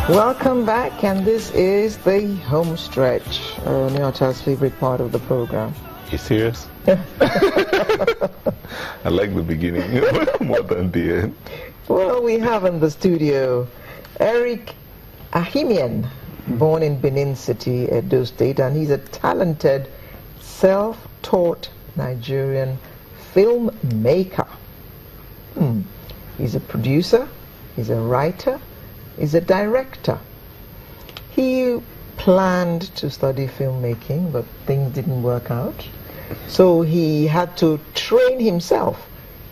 Welcome back, and this is the home stretch, Neota's favorite part of the program. You serious? I like the beginning more than the end. Well, we have in the studio Eric Aghimien, born in Benin City, Edo State, and he's a talented, self-taught Nigerian filmmaker. He's a producer, he's a writer, he's a director. He planned to study filmmaking, but things didn't work out. So he had to train himself,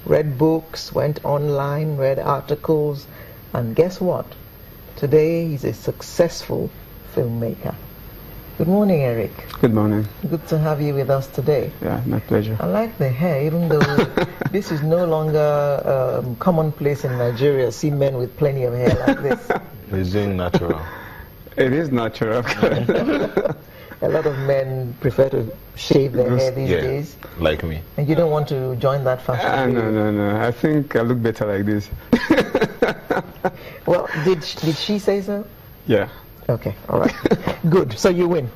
read books, went online, read articles, and guess what? Today he's a successful filmmaker. Good morning, Eric. Good morning. Good to have you with us today. Yeah, my pleasure. I like the hair, even though this is no longer commonplace in Nigeria. See men with plenty of hair like this. It's doing natural. It is natural. A lot of men prefer to shave their hair these days. Like me. And you don't want to join that fashion? No. I think I look better like this. Well, did she say so? Yeah. Okay, all right. Good. So you win.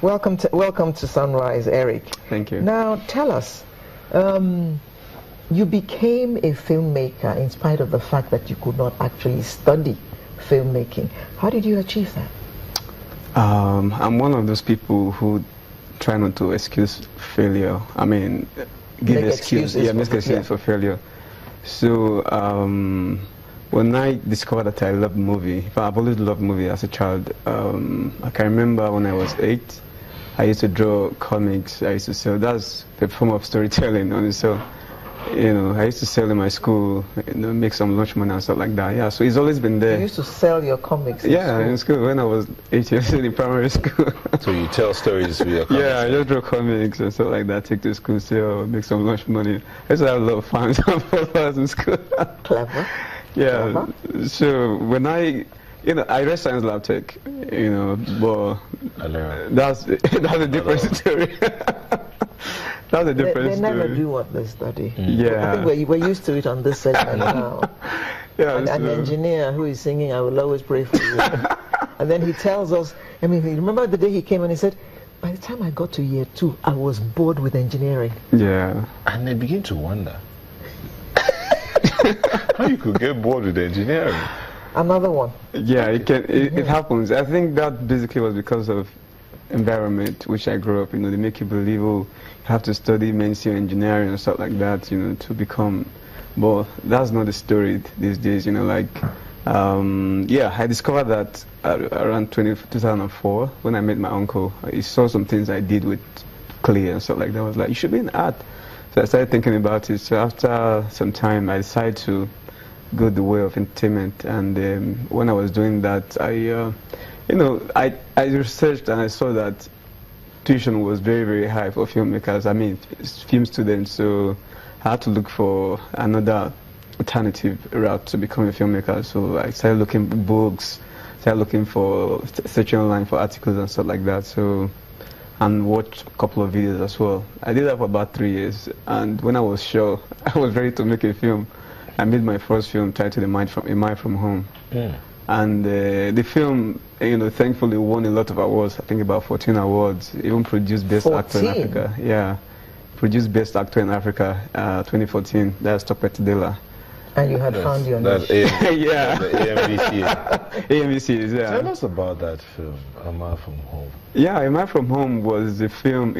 Welcome to Sunrise, Eric. Thank you. Now tell us, you became a filmmaker in spite of the fact that you could not actually study filmmaking. How did you achieve that? I'm one of those people who try not to excuse failure. I mean, give excuses. Yeah, make excuses for failure. So when I discovered that I loved movie, I've always loved movie as a child. I can remember when I was 8, I used to draw comics. I used to sell. That's a form of storytelling. And so, I used to sell in my school, make some lunch money and stuff like that. Yeah, so it's always been there. You used to sell your comics in school when I was 8 years old in primary school. So you tell stories with your comics? Yeah, I just draw comics and stuff like that, take to school, sell, make some lunch money. I used to have a lot of fans and followers in school. Clever. Yeah, so when I read Science Lab Tech, but that's a different story. That's a different story. They never do what they study. Yeah. I think we're used to it on this segment now. Yeah, an engineer who is singing, I will always pray for you. And then he tells us, remember the day he came and he said, by the time I got to year 2, I was bored with engineering. Yeah. And they begin to wonder how you could get bored with engineering. Another one. Yeah, it happens. I think that basically was because of environment which I grew up. They make you believe, you have to study mainstream engineering and stuff like that, to become. But that's not the story these days. I discovered that around 2004 when I met my uncle. He saw some things I did with clay and stuff like that. I was like, you should be in art. So I started thinking about it. So after some time, I decided to go the way of entertainment. And when I was doing that, I researched and I saw that tuition was very, very high for filmmakers. Film students. So I had to look for another alternative route to become a filmmaker. So I started looking for books, searching online for articles and stuff like that. So, and watched a couple of videos as well. I did that for about 3 years. And when I was sure I was ready to make a film, I made my first film titled A Mind from Home. Yeah. And the film, thankfully won a lot of awards. I think about 14 awards. Even produced Best Actor in Africa. Yeah, produced Best Actor in Africa, 2014. That's Topet Dela. And you had found your niche. Yeah. The AMVC. AMVC, yeah. Tell us about that film, A Man from Home. Yeah, A Man from Home was the film.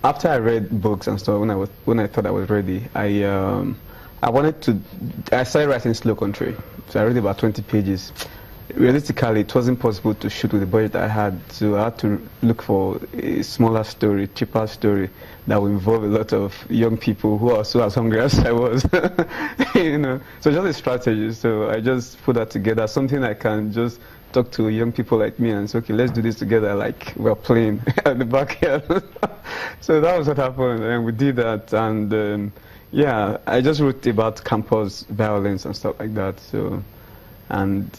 After I read books and stuff, when I thought I was ready, I started writing Slow Country. So I read about 20 pages. Realistically, it wasn't possible to shoot with the budget I had, so I had to look for a smaller story, cheaper story that would involve a lot of young people who are also as hungry as I was. So just a strategy. So I just put that together, something I can just talk to young people like me and say, okay, let's do this together like we're playing at the backyard. So that was what happened, and we did that, and I just wrote about campus violence and stuff like that. So, and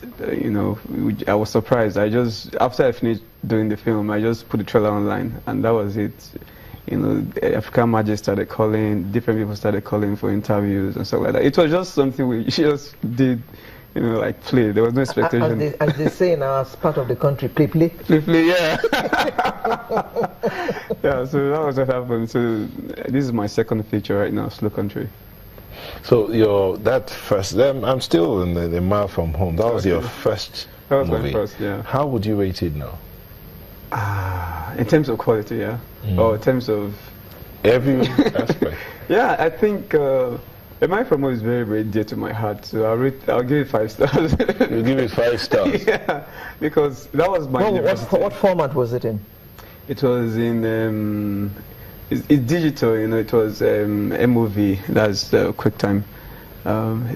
I was surprised. After I finished doing the film, I just put the trailer online, and that was it. you know, the African Magic started calling, different people started calling for interviews and stuff like that. It was just something we just did, you know, like play. There was no expectation. As they say in our part of the country, play. Play, yeah. Yeah, so that was what happened. So this is my second feature right now, Slow Country. So that first, I'm still in the Mile from Home. That was your first That was movie. my first, yeah. How would you rate it now? In terms of quality, yeah. Or in terms of every aspect. Yeah, I think The Mile from Home is very, very dear to my heart. So I'll give it 5 stars. You give it 5 stars. Yeah, because that was my university. What format was it in? It was in it's digital, you know. It was MOV, that's QuickTime.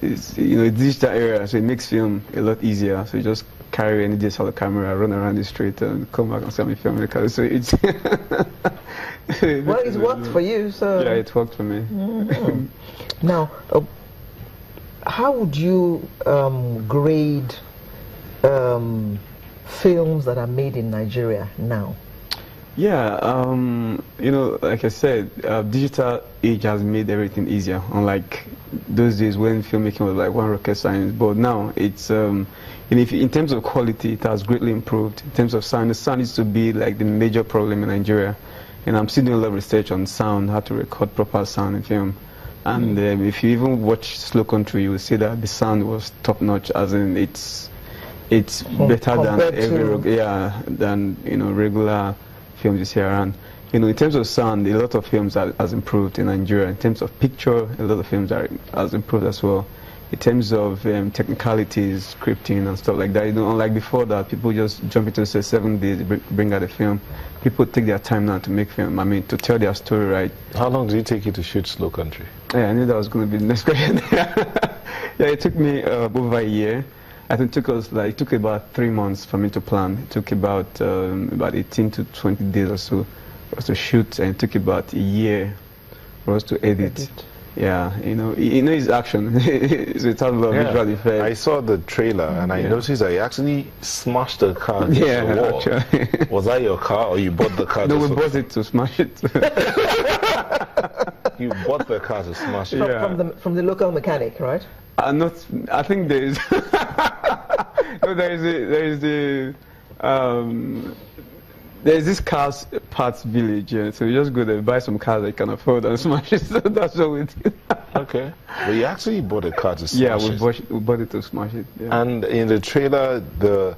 It's, you know, a digital era, so it makes film a lot easier. So you just carry any DSLR camera, run around the street, and come back and send me film. So it's well, it's worked for you, so yeah, it worked for me. Now, how would you grade films that are made in Nigeria now? Yeah, you know, like I said, digital age has made everything easier. Unlike those days when filmmaking was like one rocket science, but now it's, and if in terms of quality, it has greatly improved. In terms of sound, the sound used to be like the major problem in Nigeria, and I'm still doing a lot of research on sound, how to record proper sound in film. And if you even watch Slow Country, you will see that the sound was top notch, as in it's better than than you know regular films you see around. You know, in terms of sound, a lot of films has improved in Nigeria. In terms of picture, a lot of films has improved as well. In terms of technicalities, scripting and stuff like that, you know, unlike before that, people just jump into say 7 days, bring out a film. People take their time now to make film. I mean, to tell their story right. How long did it take you to shoot Slow Country? Yeah, I knew that was going to be the next question. Yeah, it took me over a year. I think it took about 3 months for me to plan. It took about 18 to 20 days or so for us to shoot, and it took about a year for us to edit. Yeah, you know it's action. So it has a lot of visual effects. I saw the trailer and I noticed that you actually smashed the car against the wall. Actually. Was that your car, or you bought the car? No, we bought it to smash it. You bought the car to smash it? From the local mechanic, right? I think there is. No, there's this cars parts village, yeah. So you just go there, buy some cars that you can afford, and smash it. So that's what we did. Okay. Well, you actually bought a car to smash it. Yeah, we bought it to smash it. Yeah. And in the trailer, the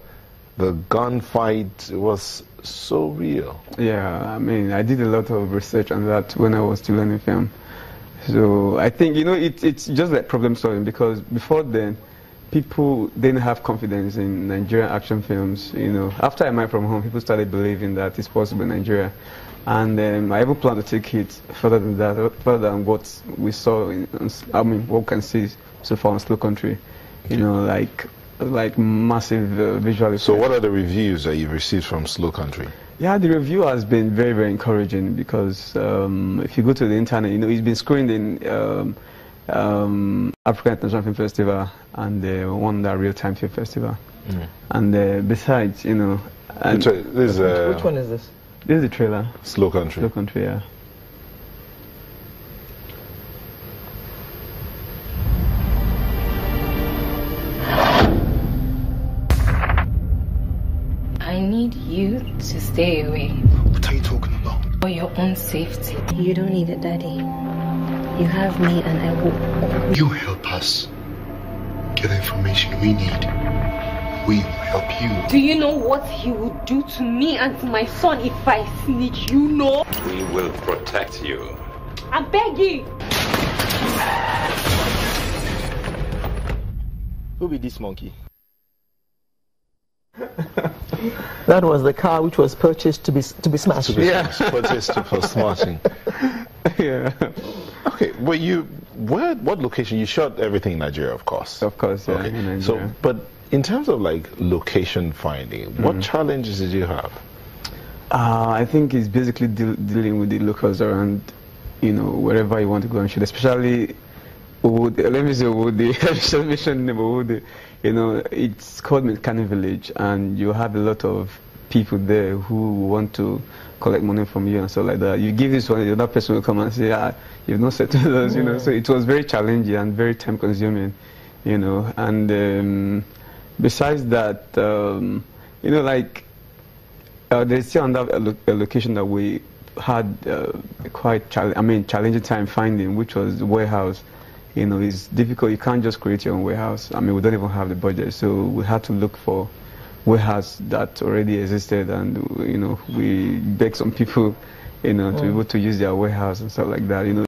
gunfight was so real. Yeah, I mean, I did a lot of research on that when I was still learning film. So I think, you know, it's just like problem solving, because before then, people didn't have confidence in Nigerian action films. You know, after I moved from home, people started believing that it's possible in Nigeria. And I even plan to take it further than that, further than what we saw, what we can see so far in Slow Country. You know, like massive visual effects. So what are the reviews that you've received from Slow Country? Yeah, the review has been very, very encouraging, because if you go to the internet, you know, it's been screened in African International Film Festival and won that Real Time Film Festival. And besides, you know, which one is this? This is the trailer. Slow Country. Slow Country, yeah. I need you to stay away. What are you talking about? For your own safety. You don't need it, Daddy. You have me, and I will. You help us get the information we need. We will help you. Do you know what he would do to me and to my son if I snitch? You know? We will protect you. I beg you. Who be this monkey? That was the car which was purchased to be smashed. Purchased for smashing. Yeah. Okay, what location? You shot everything in Nigeria, of course. Of course, yeah. Okay. In Nigeria. So, but in terms of like location finding, what challenges did you have? I think it's basically dealing with the locals around, you know, wherever you want to go and shoot, especially let me say Woody, you know, it's called Mekani Village, and you have a lot of people there who want to collect money from you and stuff like that. You give this one, the other person will come and say, you've not settled us, you know. So it was very challenging and very time consuming, you know. And besides that, you know, like, there's still another location that we had quite challenging time finding, which was the warehouse. You know, it's difficult. You can't just create your own warehouse. I mean, we don't even have the budget, so we had to look for warehouse that already existed, and you know, we begged some people, you know, to be able to use their warehouse and stuff like that. You know.